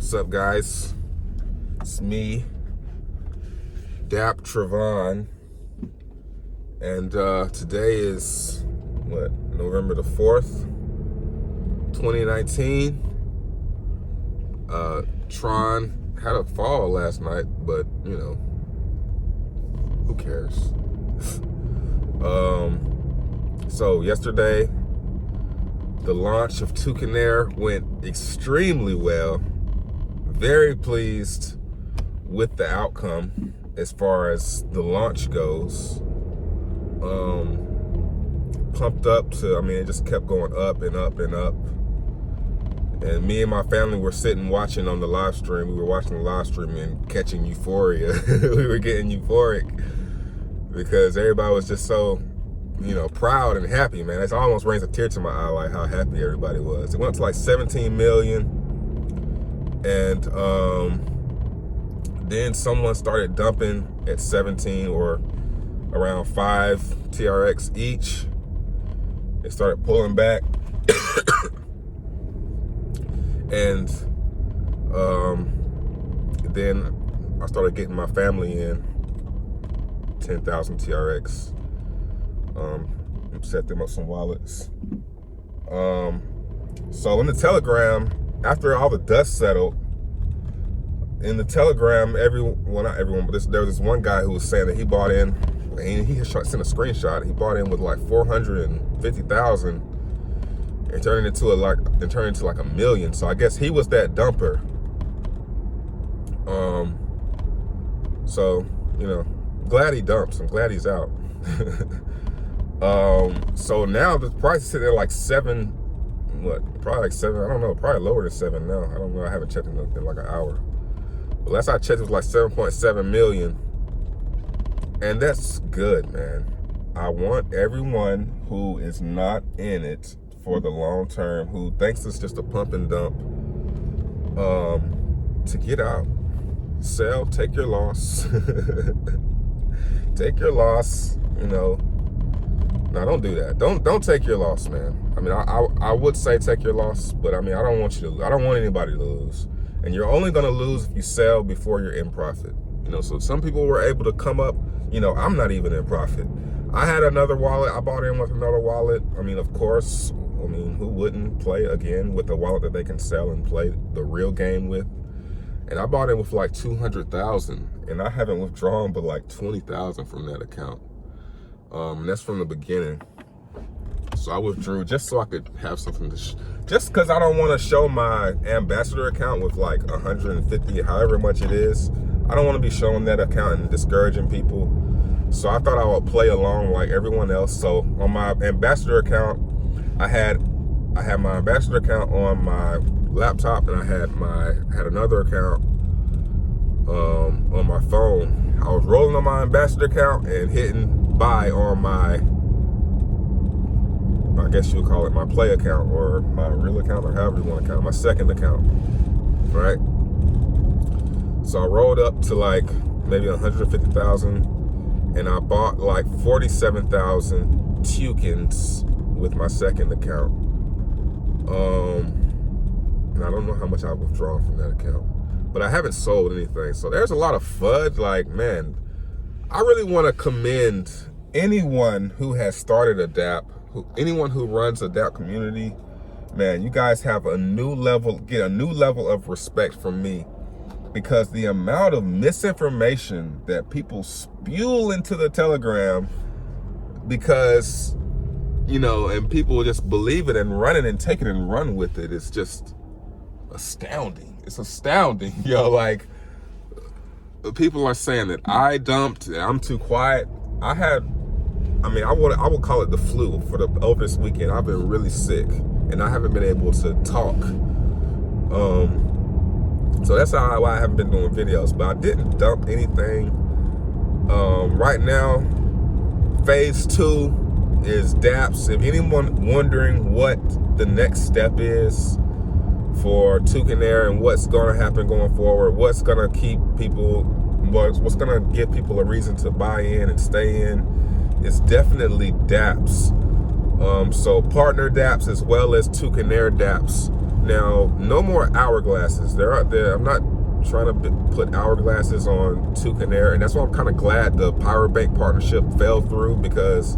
What's up, guys? It's me, Dap Trevon, and today is November the 4th, 2019. Tron had a fall last night, but you know, who cares? So yesterday, the launch of Tewkenaire went extremely well. Very pleased with the outcome as far as the launch goes. Pumped up to, it just kept going up and up and up. And me and my family were sitting watching on the live stream. We were watching the live stream and catching euphoria. We were getting euphoric because everybody was just so, proud and happy, man. It almost brings a tear to my eye, like how happy everybody was. It went up to like 17 million. And then someone started dumping at 17 or around 5 TRX each. They started pulling back. And then I started getting my family in 10,000 TRX. Set them up some wallets. So in the Telegram, after all the dust settled, in the Telegram, not everyone, but there was this one guy who was saying that he bought in, and he sent a screenshot. He bought in with like 450,000 and turned it into like $1 million. So I guess he was that dumper. So glad he dumps. I'm glad he's out. So now the price is sitting at like probably like 7, I don't know, probably lower than 7 now. I don't know, I haven't checked in like an hour. But last I checked, it was like 7.7 million. And that's good, man. I want everyone who is not in it for the long term, who thinks it's just a pump and dump, to get out. Sell, take your loss. Take your loss, No, don't do that. Don't take your loss, man. I would say take your loss, but I don't want anybody to lose. And you're only gonna lose if you sell before you're in profit. So some people were able to come up, I'm not even in profit. I had another wallet, I bought in with another wallet. Of course, who wouldn't play again with a wallet that they can sell and play the real game with? And I bought in with like 200,000, and I haven't withdrawn but like 20,000 from that account. And that's from the beginning. So I withdrew just so I could have something to just because I don't want to show my ambassador account with like 150, however much it is. I don't want to be showing that account and discouraging people. So I thought I would play along like everyone else. So on my ambassador account, I had my ambassador account on my laptop, and I had another account on my phone. I was rolling on my ambassador account and hitting buy on my, I guess you'll call it my play account or my real account, or however you want to count, my second account, right? So I rolled up to like maybe 150,000, and I bought like 47,000 tokens with my second account. And I don't know how much I've withdrawn from that account, but I haven't sold anything. So there's a lot of FUD. Like, man, I really want to commend anyone who has started a DApp, anyone who runs a DApp community. Man, you guys have get a new level of respect from me, because the amount of misinformation that people spew into the Telegram, because, and people just believe it and run it and take it and run with it. It's just astounding. It's astounding. Like, people are saying that I dumped, and I'm too quiet. I would call it the flu over this weekend. I've been really sick, and I haven't been able to talk. So that's why I haven't been doing videos, but I didn't dump anything. Right now, phase 2 is dApps. If anyone wondering what the next step is for Tewkenaire and what's going to happen going forward, what's going to give people a reason to buy in and stay in, it's definitely dApps. So partner dApps as well as Tewkenaire dApps Now, no more hourglasses. They're out there. I'm not trying to put hourglasses on Tewkenaire, and that's why I'm kind of glad the Power Bank partnership fell through, because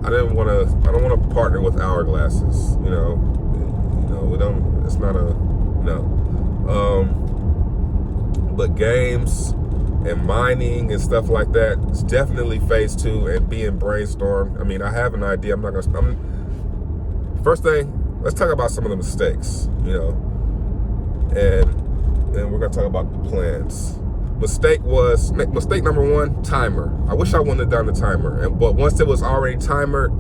I don't want to partner with hourglasses. We don't. It's not a no. But games and mining and stuff like that, it's definitely phase 2 and being brainstormed. I mean, I have an idea. First thing, let's talk about some of the mistakes, and we're gonna talk about the plans. Mistake number 1, timer. I wish I wouldn't have done the timer, but once it was already timer,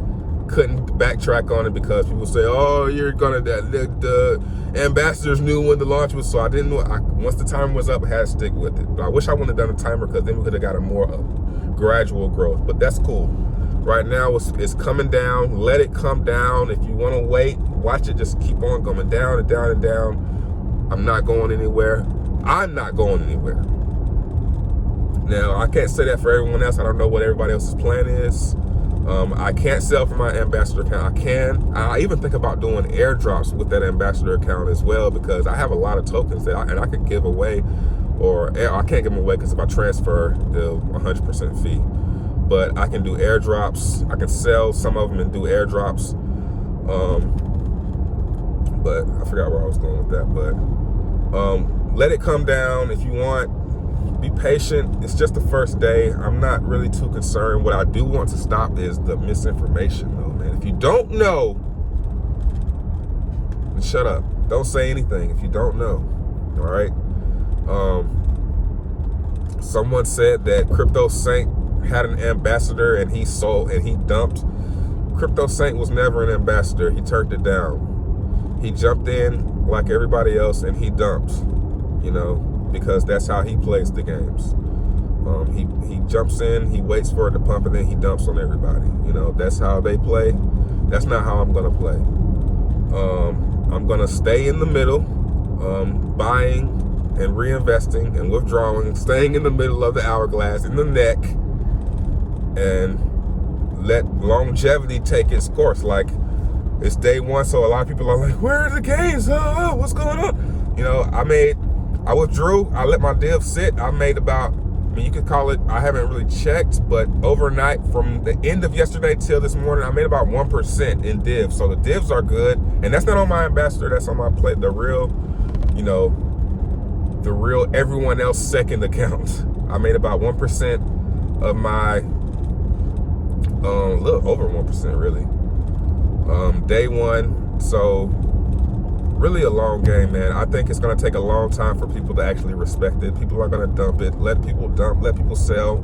couldn't backtrack on it, because people say, "Oh, you're gonna the ambassadors knew when the launch was," so I didn't know. Once the timer was up, I had to stick with it. But I wish I wouldn't have done the timer, because then we could have got a more gradual growth. But that's cool. Right now, it's coming down. Let it come down. If you want to wait, watch it. Just keep on coming down and down and down. I'm not going anywhere. I'm not going anywhere. Now, I can't say that for everyone else. I don't know what everybody else's plan is. I can't sell from my ambassador account. I even think about doing airdrops with that ambassador account as well, because I have a lot of tokens that I could give away, or I can't give them away because if I transfer the 100% fee. But I can do airdrops. I can sell some of them and do airdrops. But I forgot where I was going with that. But let it come down if you want. Be patient. It's just the first day. I'm not really too concerned. What I do want to stop is the misinformation, though, man. If you don't know, then shut up. Don't say anything if you don't know. All right. Someone said that Crypto Saint had an ambassador and he sold and he dumped. Crypto Saint was never an ambassador. He turned it down. He jumped in like everybody else and he dumped. Because that's how he plays the games. He jumps in, he waits for it to pump, and then he dumps on everybody. That's how they play. That's not how I'm gonna play. I'm gonna stay in the middle, buying and reinvesting and withdrawing, staying in the middle of the hourglass, in the neck, and let longevity take its course. Like, it's day 1, so a lot of people are like, "Where are the gains? What's going on?" I withdrew. I let my div sit. I made about, you could call it, I haven't really checked, but overnight from the end of yesterday till this morning, I made about 1% in divs. So the divs are good. And that's not on my ambassador. That's on my play, the real everyone else second account. I made about 1% of my, a little over 1% really. Day 1. So really a long game, man. I think it's going to take a long time for people to actually respect it. People are going to dump it. Let people dump. Let people sell.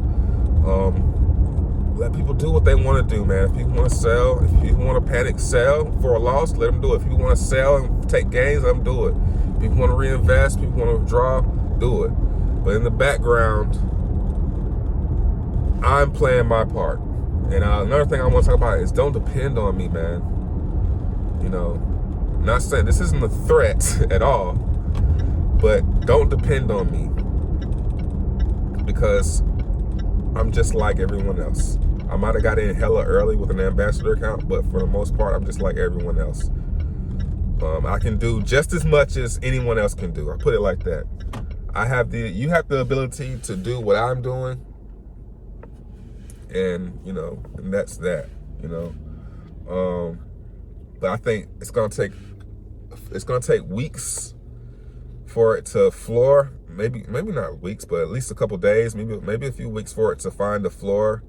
Let people do what they want to do, man. If you want to sell, if you want to panic sell for a loss, let them do it. If you want to sell and take gains, let them do it. If you want to reinvest, people want to withdraw, do it. But in the background, I'm playing my part. And another thing I want to talk about is don't depend on me, man. Not saying this isn't a threat at all, but don't depend on me, because I'm just like everyone else. I might have got in hella early with an ambassador account, but for the most part, I'm just like everyone else. I can do just as much as anyone else can do. I put it like that. You have the ability to do what I'm doing, and and that's that. But I think it's gonna take weeks for it to floor. Maybe not weeks, but at least a couple days, maybe a few weeks for it to find the floor.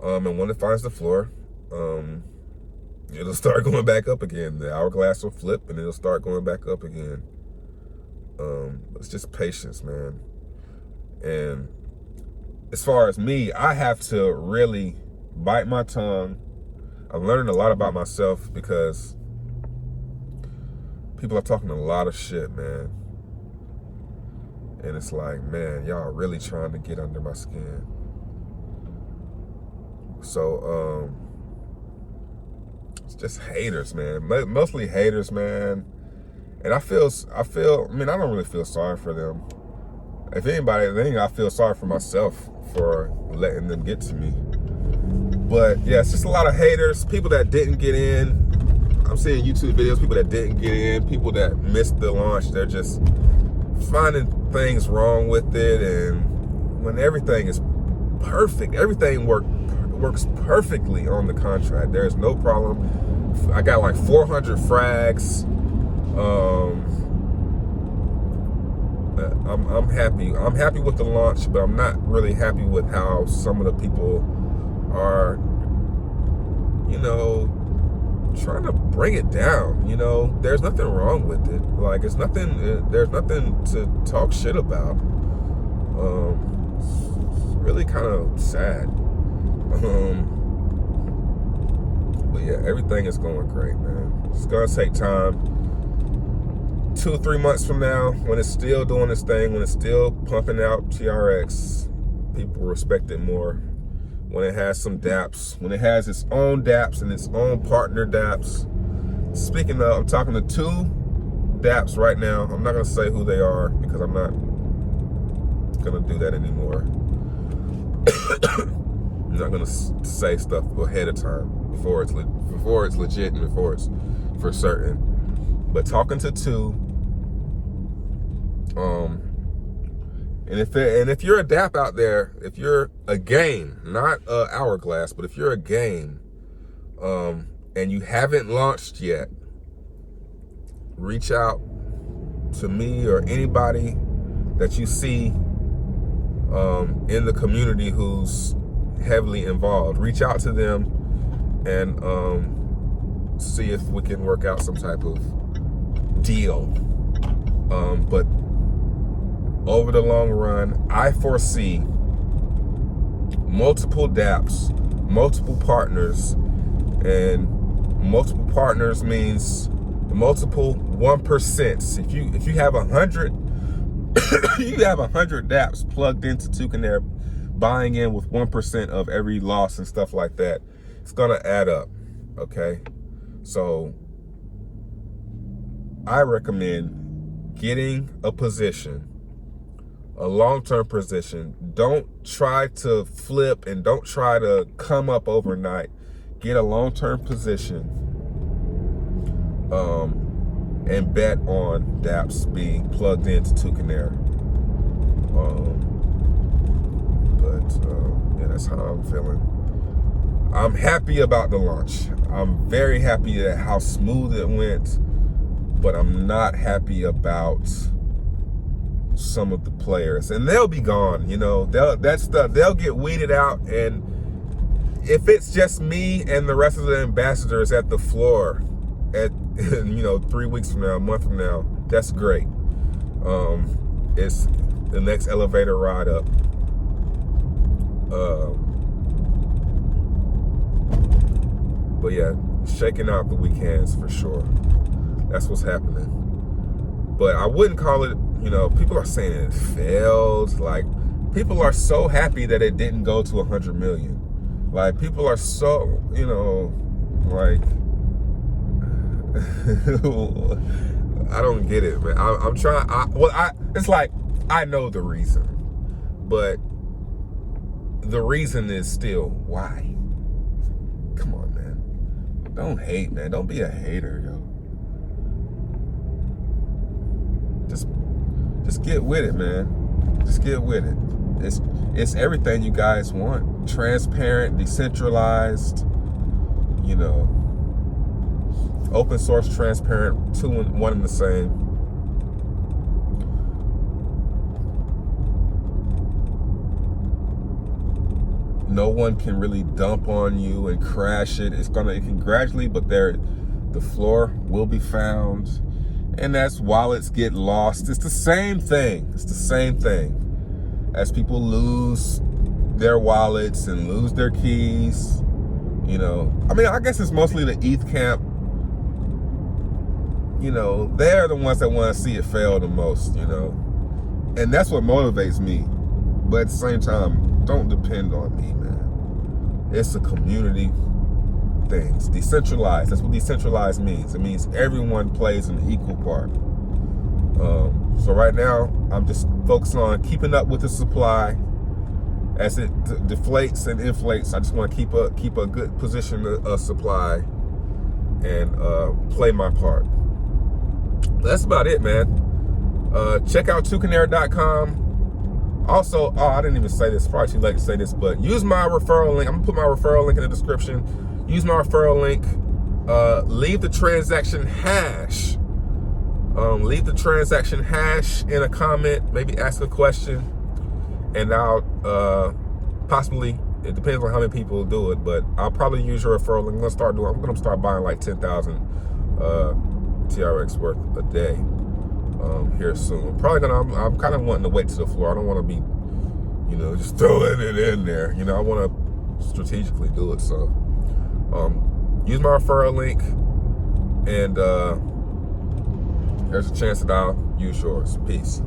And when it finds the floor, it'll start going back up again. The hourglass will flip and it'll start going back up again. It's just patience, man. And as far as me, I have to really bite my tongue. I'm learning a lot about myself because people are talking a lot of shit, man. And it's like, man, y'all are really trying to get under my skin. So, it's just haters, man. Mostly haters, man. And I don't really feel sorry for them. If anybody, then I feel sorry for myself for letting them get to me. But yeah, it's just a lot of haters, people that didn't get in. I'm seeing YouTube videos, people that didn't get in, people that missed the launch. They're just finding things wrong with it, and when everything is perfect, everything works perfectly on the contract. There's no problem. I got like 400 frags. I'm happy. I'm happy with the launch, but I'm not really happy with how some of the people are, you know, trying to bring it down. You know, there's nothing wrong with it. Like, it's nothing. There's nothing to talk shit about. It's really kind of sad. But yeah, everything is going great, man. It's gonna take time. 2 or 3 months from now, when it's still doing its thing, when it's still pumping out TRX, people respect it more. When it has some dApps, when it has its own dApps and its own partner dApps. Speaking of, I'm talking to 2 dApps right now. I'm not gonna say who they are because I'm not gonna do that anymore. I'm not gonna say stuff ahead of time before it's legit and before it's for certain. But talking to 2. And if you're a dApp out there, if you're a game, not Hourglass, but if you're a game, and you haven't launched yet, reach out to me or anybody that you see in the community who's heavily involved. Reach out to them and see if we can work out some type of deal. But over the long run, I foresee multiple dApps, multiple partners, and multiple partners means multiple 1%. If you have 100, you have 100 dApps plugged into Tewkenaire, buying in with 1% of every loss and stuff like that. It's gonna add up. Okay, so I recommend getting a position, a long-term position. Don't try to flip and don't try to come up overnight. Get a long-term position and bet on dApps being plugged into Tewkenaire. Yeah, that's how I'm feeling. I'm happy about the launch. I'm very happy at how smooth it went, but I'm not happy about some of the players, and they'll be gone. You know, they'll get weeded out, and if it's just me and the rest of the ambassadors at the floor at 3 weeks from now, a month from now, that's great. It's the next elevator ride up. But yeah, shaking out the weekends for sure. That's what's happening. But I wouldn't call it, people are saying it failed. Like, people are so happy that it didn't go to 100 million. Like, people are so, like, I don't get it, man. I'm trying, it's like, I know the reason, but the reason is still why. Come on, man. Don't hate, man. Don't be a hater, yo. Just get with it, man. Just get with it. It's everything you guys want. Transparent, decentralized, open source, transparent, one and the same. No one can really dump on you and crash it. It can gradually, but the floor will be found. And as wallets get lost, it's the same thing. It's the same thing. As people lose their wallets and lose their keys, I guess it's mostly the ETH camp. They're the ones that want to see it fail the most, and that's what motivates me. But at the same time, don't depend on me, man. It's a community thing. It's decentralized. That's what decentralized means. It means everyone plays an equal part. So right now, I'm just focusing on keeping up with the supply. As it deflates and inflates, I just want to keep a good position of supply. and play my part. That's about it, man. Check out Tewkenaire.com. Also, I didn't even say this. Probably too late to say this, but use my referral link. I'm gonna put my referral link in the description. Use my referral link. Leave the transaction hash. Leave the transaction hash in a comment. Maybe ask a question, and I'll possibly. It depends on how many people do it, but I'll probably use your referral link. I'm gonna start buying like 10,000 TRX worth a day here soon. I'm kind of wanting to wait to the floor. I don't want to be, just throwing it in there. I want to strategically do it. So use my referral link, and there's a chance that I'll use yours. Peace.